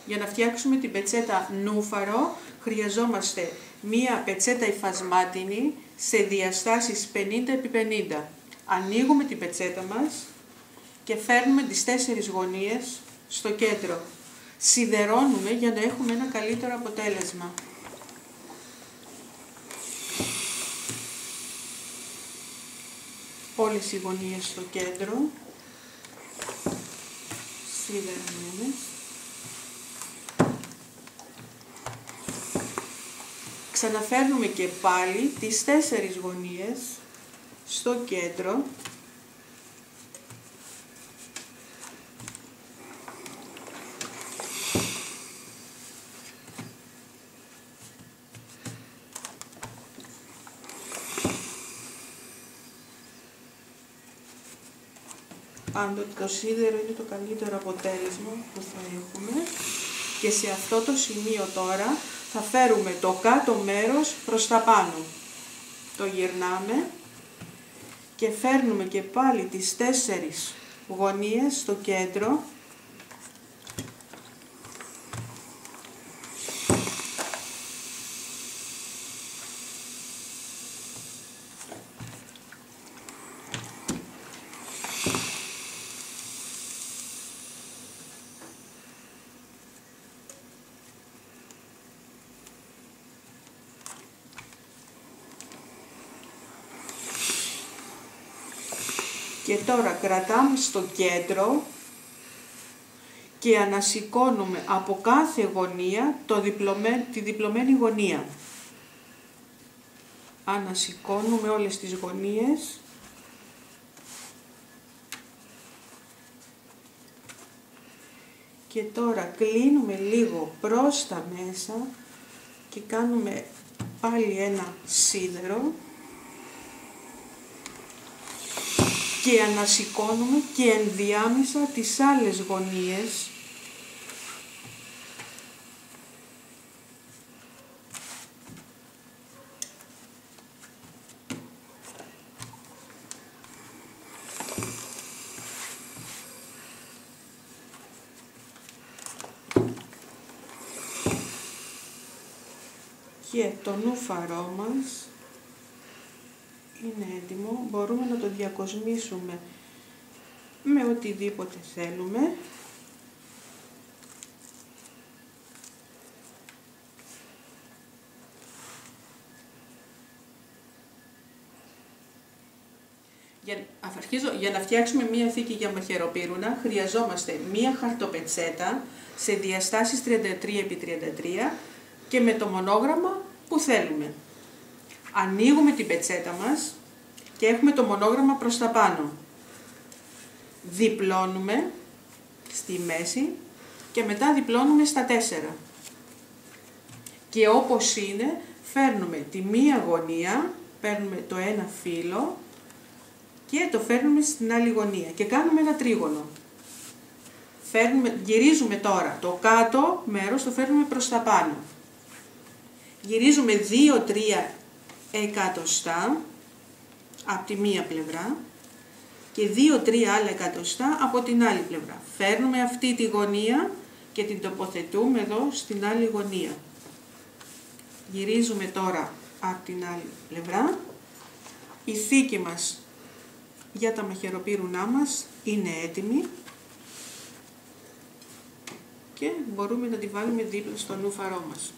Για να φτιάξουμε την πετσέτα νούφαρο χρειαζόμαστε μία πετσέτα υφασμάτινη σε διαστάσεις 50x50. Ανοίγουμε την πετσέτα μας και φέρνουμε τις 4 γωνίες στο κέντρο. Σιδερώνουμε για να έχουμε ένα καλύτερο αποτέλεσμα. Όλες οι γωνίες στο κέντρο, σιδερώνουμε. Ξαναφέρνουμε και πάλι τις 4 γωνίες στο κέντρο. Πάντοτε το σίδερο είναι το καλύτερο αποτέλεσμα που θα έχουμε και σε αυτό το σημείο τώρα θα φέρουμε το κάτω μέρος προς τα πάνω. Το γυρνάμε και φέρνουμε και πάλι τις 4 γωνίες στο κέντρο. Και τώρα κρατάμε στο κέντρο και ανασηκώνουμε από κάθε γωνία τη διπλωμένη γωνία. Ανασηκώνουμε όλες τις γωνίες και τώρα κλείνουμε λίγο προς τα μέσα και κάνουμε πάλι ένα σίδερο και ανασηκώνουμε και ενδιάμεσα τις άλλες γωνίες. Και το νούφαρό μας είναι έτοιμο, μπορούμε να το διακοσμήσουμε με οτιδήποτε θέλουμε. Για να φτιάξουμε μία θήκη για μαχαιροπύρουνα χρειαζόμαστε μία χαρτοπετσέτα σε διαστάσεις 33x33 και με το μονόγραμμα που θέλουμε. Ανοίγουμε την πετσέτα μας και έχουμε το μονόγραμμα προς τα πάνω. Διπλώνουμε στη μέση και μετά διπλώνουμε στα 4. Και όπως είναι φέρνουμε τη μία γωνία, παίρνουμε το ένα φύλλο και το φέρνουμε στην άλλη γωνία και κάνουμε ένα τρίγωνο. Γυρίζουμε τώρα το κάτω μέρος, το φέρνουμε προς τα πάνω. Γυρίζουμε 2-3 εκατοστά από τη μία πλευρά και 2-3 άλλα εκατοστά από την άλλη πλευρά. Φέρνουμε αυτή τη γωνία και την τοποθετούμε εδώ στην άλλη γωνία. Γυρίζουμε τώρα από την άλλη πλευρά. Η θήκη μας για τα μαχαιροπύρουνά μας είναι έτοιμη και μπορούμε να τη βάλουμε δίπλα στο νούφαρό μας.